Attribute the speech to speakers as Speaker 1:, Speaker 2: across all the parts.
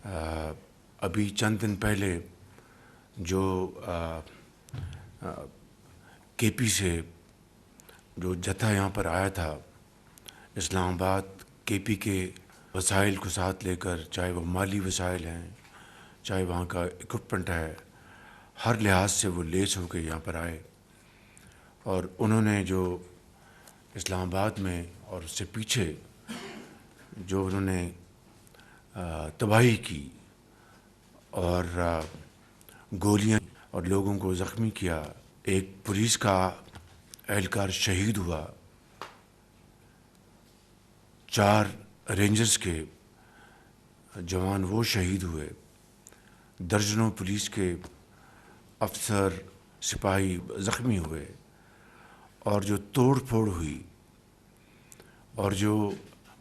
Speaker 1: ابھی چند دن پہلے جو کے پی سے جو جتھا یہاں پر آیا تھا اسلام آباد، کے پی کے وسائل کو ساتھ لے کر، چاہے وہ مالی وسائل ہیں، چاہے وہاں کا اکوپمنٹ ہے، ہر لحاظ سے وہ لیس ہو کے یہاں پر آئے، اور انہوں نے جو اسلام آباد میں اور اس سے پیچھے جو انہوں نے تباہی کی اور گولیاں اور لوگوں کو زخمی کیا، ایک پولیس کا اہلکار شہید ہوا، 4 رینجرز کے جوان وہ شہید ہوئے، درجنوں پولیس کے افسر سپاہی زخمی ہوئے، اور جو توڑ پھوڑ ہوئی اور جو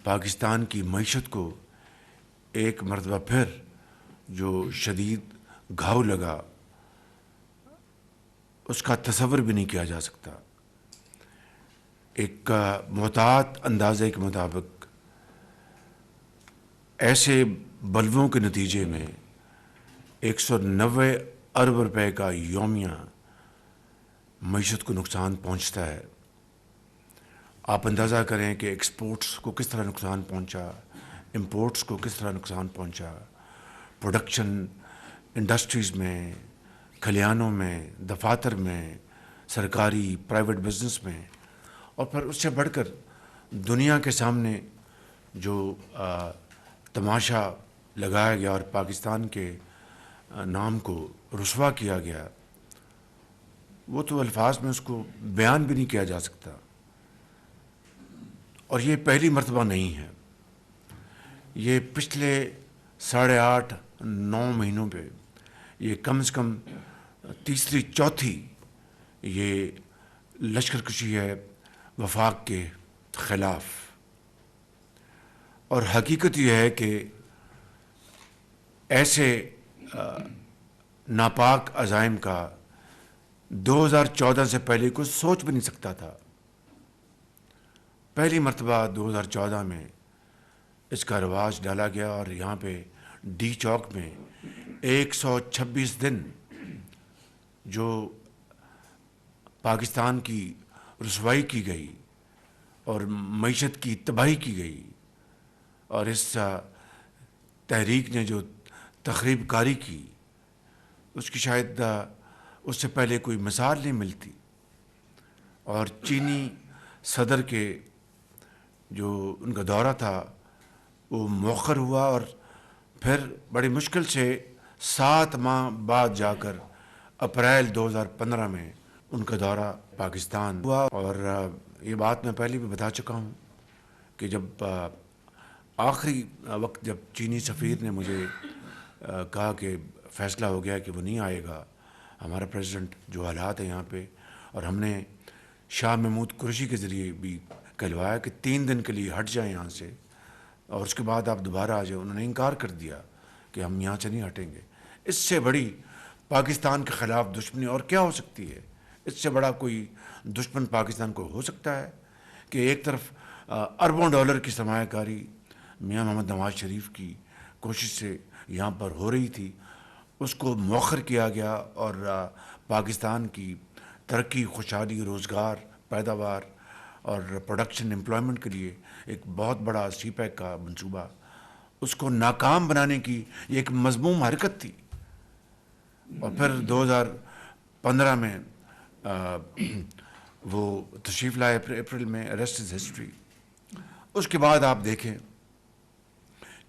Speaker 1: پاکستان کی معیشت کو ایک مرتبہ پھر جو شدید گھاؤ لگا، اس کا تصور بھی نہیں کیا جا سکتا۔ ایک محتاط اندازے کے مطابق ایسے بلووں کے نتیجے میں 190 ارب روپے کا یومیہ معیشت کو نقصان پہنچتا ہے۔ آپ اندازہ کریں کہ ایکسپورٹس کو کس طرح نقصان پہنچا، امپورٹس کو کس طرح نقصان پہنچا، پروڈکشن انڈسٹریز میں، کھلیانوں میں، دفاتر میں، سرکاری پرائیویٹ بزنس میں، اور پھر اس سے بڑھ کر دنیا کے سامنے جو تماشا لگایا گیا اور پاکستان کے نام کو رسوا کیا گیا، وہ تو الفاظ میں اس کو بیان بھی نہیں کیا جا سکتا۔ اور یہ پہلی مرتبہ نہیں ہے، یہ پچھلے 8.5-9 مہینوں پہ یہ کم از کم تیسری چوتھی یہ لشکر کشی ہے وفاق کے خلاف۔ اور حقیقت یہ ہے کہ ایسے ناپاک عزائم کا 2014 سے پہلے کوئی سوچ بھی نہیں سکتا تھا۔ پہلی مرتبہ 2014 میں اس کا رواج ڈالا گیا، اور یہاں پہ ڈی چوک میں 126 دن جو پاکستان کی رسوائی کی گئی اور معیشت کی تباہی کی گئی، اور اس تحریک نے جو تخریب کاری کی، اس کی شاید اس سے پہلے کوئی مثال نہیں ملتی۔ اور چینی صدر کے جو ان کا دورہ تھا وہ مؤخر ہوا، اور پھر بڑی مشکل سے 7 ماہ بعد جا کر اپریل 2015 میں ان کا دورہ پاکستان ہوا۔ اور یہ بات میں پہلے بھی بتا چکا ہوں کہ جب آخری وقت جب چینی سفیر نے مجھے کہا کہ فیصلہ ہو گیا کہ وہ نہیں آئے گا ہمارا پریزیڈنٹ، جو حالات ہیں یہاں پہ، اور ہم نے شاہ محمود قریشی کے ذریعے بھی کہلوایا کہ 3 دن کے لیے ہٹ جائیں یہاں سے، اور اس کے بعد آپ دوبارہ آ جائیں، انہوں نے انکار کر دیا کہ ہم یہاں سے نہیں ہٹیں گے۔ اس سے بڑی پاکستان کے خلاف دشمنی اور کیا ہو سکتی ہے؟ اس سے بڑا کوئی دشمن پاکستان کو ہو سکتا ہے کہ ایک طرف اربوں ڈالر کی سرمایہ کاری میاں محمد نواز شریف کی کوشش سے یہاں پر ہو رہی تھی، اس کو مؤخر کیا گیا، اور پاکستان کی ترقی، خوشحالی، روزگار، پیداوار اور پروڈکشن امپلائمنٹ کے لیے ایک بہت بڑا سی پیک کا منصوبہ، اس کو ناکام بنانے کی یہ ایک مذموم حرکت تھی۔ اور پھر 2015 میں وہ تشریف لائے اپریل میں، ریسٹ از ہسٹری۔ اس کے بعد آپ دیکھیں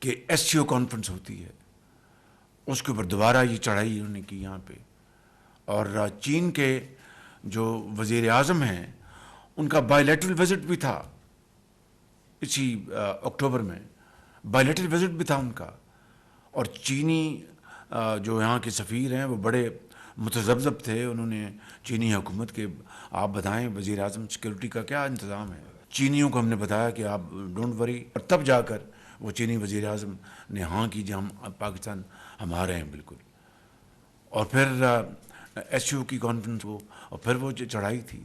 Speaker 1: کہ ایس سی او کانفرنس ہوتی ہے، اس کے اوپر دوبارہ یہ چڑھائی انہوں نے کی یہاں پہ، اور چین کے جو وزیر اعظم ہیں ان کا بائی لیٹرل وزٹ بھی تھا اسی اکتوبر میں، بائی لیٹرل وزٹ بھی تھا ان کا، اور چینی جو یہاں کے سفیر ہیں وہ بڑے متذبذب تھے۔ انہوں نے چینی حکومت کے، آپ بتائیں وزیر اعظم، سیکورٹی کا کیا انتظام ہے؟ چینیوں کو ہم نے بتایا کہ آپ ڈونٹ وری، اور تب جا کر وہ چینی وزیر اعظم نے ہاں کی جی ہم پاکستان ہمارے ہیں بالکل۔ اور پھر ایس یو کی کانفرنس ہو، اور پھر وہ چڑھائی تھی،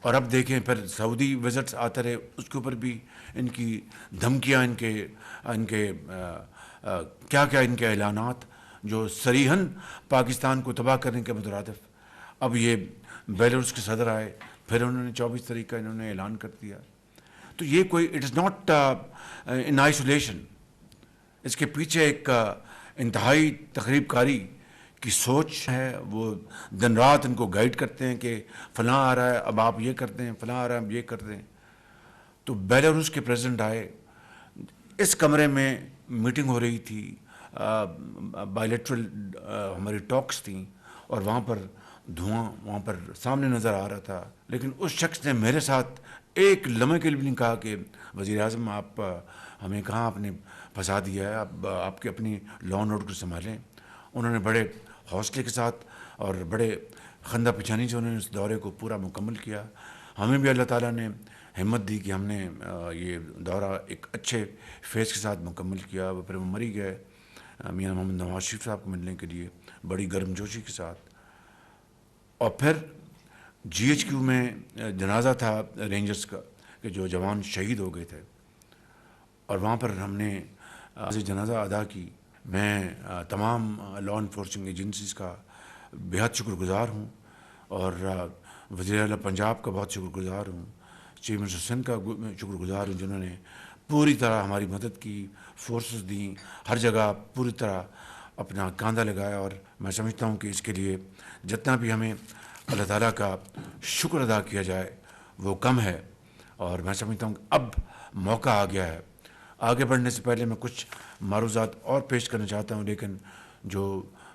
Speaker 1: اور اب دیکھیں پھر سعودی وزٹس آتے رہے، اس کے اوپر بھی ان کی دھمکیاں، ان کے کیا کیا ان کے اعلانات جو صریحاً پاکستان کو تباہ کرنے کے مترادف. اب یہ بیلاروس کے صدر آئے, پھر انہوں نے 24 تاریخ کا انہوں نے اعلان کر دیا. تو یہ کوئی it is not in isolation. اس کے پیچھے ایک انتہائی تخریب کاری کی سوچ ہے. وہ دن رات ان کو گائیڈ کرتے ہیں کہ فلاں آ رہا ہے اب آپ یہ کرتے ہیں, فلاں آ رہا ہے اب یہ کرتے ہیں. تو بیلاروس کے پریزیڈنٹ آئے, اس کمرے میں میٹنگ ہو رہی تھی, بائیلیٹرل ہماری ٹاکس تھیں, اور وہاں پر دھواں وہاں پر سامنے نظر آ رہا تھا. لیکن اس شخص نے میرے ساتھ ایک لمحے کے لیے بھی نہیں کہا کہ وزیر اعظم آپ ہمیں کہاں آپ نے پھنسا دیا ہے, آپ کے اپنی لا اینڈ آرڈر کو سنبھالیں. انہوں نے بڑے حوصلے کے ساتھ اور بڑے خندہ پیشانی سے انہوں نے اس دورے کو پورا مکمل کیا. ہمیں بھی اللہ تعالیٰ نے ہمت دی کہ ہم نے یہ دورہ ایک اچھے فیس کے ساتھ مکمل کیا. پھر وہ مری گئے میاں محمد نواز شریف صاحب کو ملنے کے لیے بڑی گرم جوشی کے ساتھ. اور پھر جی ایچ کیو میں جنازہ تھا رینجرز کا کہ جو جوان شہید ہو گئے تھے, اور وہاں پر ہم نے جنازہ ادا کی. میں تمام لا انفورسنگ ایجنسیز کا بہت شکر گزار ہوں, اور وزیر اعلیٰ پنجاب کا بہت شکر گزار ہوں, چیف منسٹر سندھ کا شکر گزار ہوں, جنہوں نے پوری طرح ہماری مدد کی, فورسز دیں, ہر جگہ پوری طرح اپنا کاندھا لگایا. اور میں سمجھتا ہوں کہ اس کے لیے جتنا بھی ہمیں اللہ تعالیٰ کا شکر ادا کیا جائے وہ کم ہے. اور میں سمجھتا ہوں کہ اب موقع آ گیا ہے. آگے بڑھنے سے پہلے میں کچھ معروضات اور پیش کرنا چاہتا ہوں, لیکن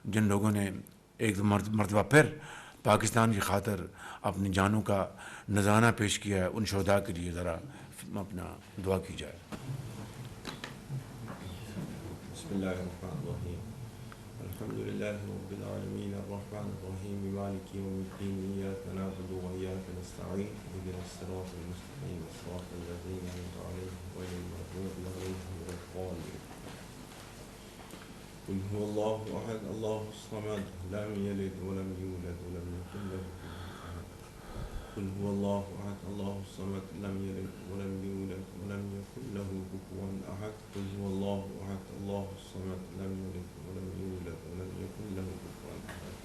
Speaker 1: جن لوگوں نے ایک مرتبہ پھر پاکستان کی خاطر اپنی جانوں کا نذرانہ پیش کیا ہے, ان شہداء کے لیے ذرا اپنا دعا کی جائے.
Speaker 2: بسم اللہ الرحمن الرحیم. الحمد للہ رب العالمین الرحمن الرحیم مالک یوم الدین ایاک نعبد و ایاک نستعین اهدنا الصراط المستقیم صراط الذین انعمت علیہم غیر المغضوب علیہم ولا الضالین. قل هو اللہ احد اللہ الصمد لم یلد ولم یولد ولم یکن له کفوا احد. قل هو اللہ احد اللہ الصمد لم یلد ولم یولد ولم یکن له کفوا احد. قل هو اللہ احد اللہ الصمد لم یلد ولم یولد ولم یکن له کفوا احد.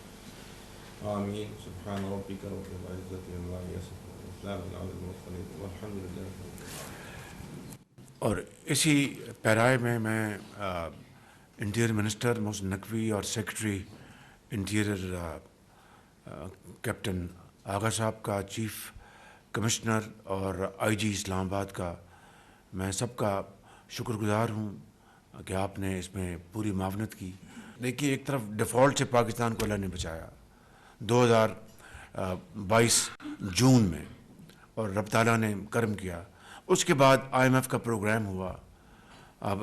Speaker 2: آمین. سبحان ربک رب العزة عما یصفون وسلام علی المرسلین والحمد للہ رب العالمین.
Speaker 1: اور اسی پیرائے میں انٹیریئر منسٹر محسن نقوی اور سیکرٹری انٹیریئر کیپٹن آغا صاحب کا, چیف کمشنر اور آئی جی اسلام آباد کا, میں سب کا شکر گزار ہوں کہ آپ نے اس میں پوری معاونت کی. دیکھیے, ایک طرف ڈیفالٹ سے پاکستان کو اللہ نے بچایا 2022 جون میں, اور رب تعالیٰ نے کرم کیا. اس کے بعد آئی ایم ایف کا پروگرام ہوا. اب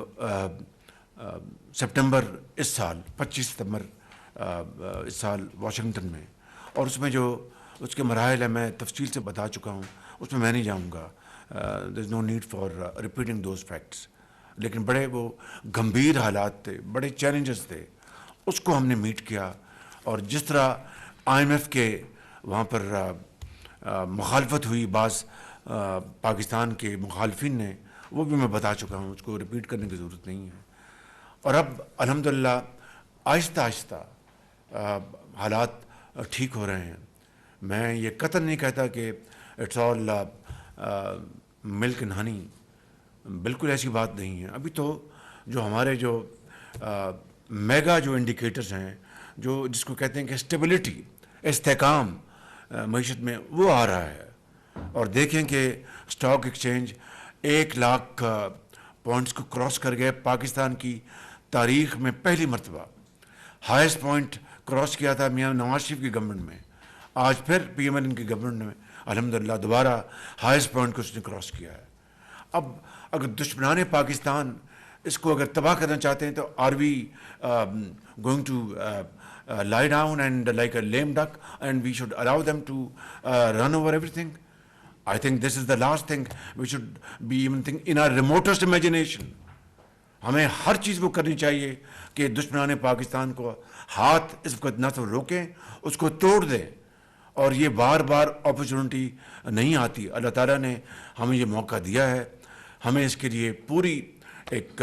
Speaker 1: سپٹمبر اس سال 25 ستمبر اس سال واشنگٹن میں, اور اس میں جو اس کے مراحل ہیں میں تفصیل سے بتا چکا ہوں, اس میں نہیں جاؤں گا. There is no need for repeating those facts. لیکن بڑے وہ گمبھیر حالات تھے, بڑے چیلنجز تھے, اس کو ہم نے میٹ کیا. اور جس طرح آئی ایم ایف کے وہاں پر مخالفت ہوئی بعض پاکستان کے مخالفین نے, وہ بھی میں بتا چکا ہوں, اس کو ریپیٹ کرنے کی ضرورت نہیں ہے. اور اب الحمدللہ آہستہ آہستہ حالات ٹھیک ہو رہے ہیں. میں یہ قطعاً نہیں کہتا کہ it's all milk and honey, بالکل ایسی بات نہیں ہے. ابھی تو جو ہمارے جو میگا جو انڈیکیٹرز ہیں, جو جس کو کہتے ہیں کہ اسٹیبلٹی, استحکام معیشت میں, وہ آ رہا ہے. اور دیکھیں کہ اسٹاک ایکسچینج 1,00,000 پوائنٹس کو کراس کر گئے. پاکستان کی تاریخ میں پہلی مرتبہ ہائیسٹ پوائنٹ کراس کیا تھا میاں نواز شریف کی گورنمنٹ میں. آج پھر پی ایم ایل این کی گورنمنٹ میں الحمدللہ دوبارہ ہائیسٹ پوائنٹ کو اس نے کراس کیا ہے. اب اگر دشمنان پاکستان اس کو اگر تباہ کرنا چاہتے ہیں تو are we going to lie down and like a lame duck and we should allow them to run over everything? I think this is the last thing we should be even think in our remotest imagination. ہمیں ہر چیز وہ کرنی چاہیے کہ دشمنان پاکستان کو ہاتھ اس وقت نہ تو روکیں, اس کو توڑ دیں. اور یہ بار بار اپرچونٹی نہیں آتی. اللہ تعالیٰ نے ہمیں یہ موقع دیا ہے, ہمیں اس کے لیے پوری ایک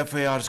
Speaker 1: FIRs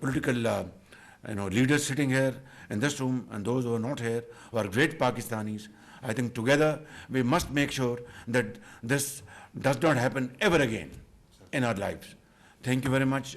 Speaker 1: political leaders sitting here in this room and those who are not here, who are great Pakistanis. I think together we must make sure that this does not happen ever again in our lives. Thank you very much.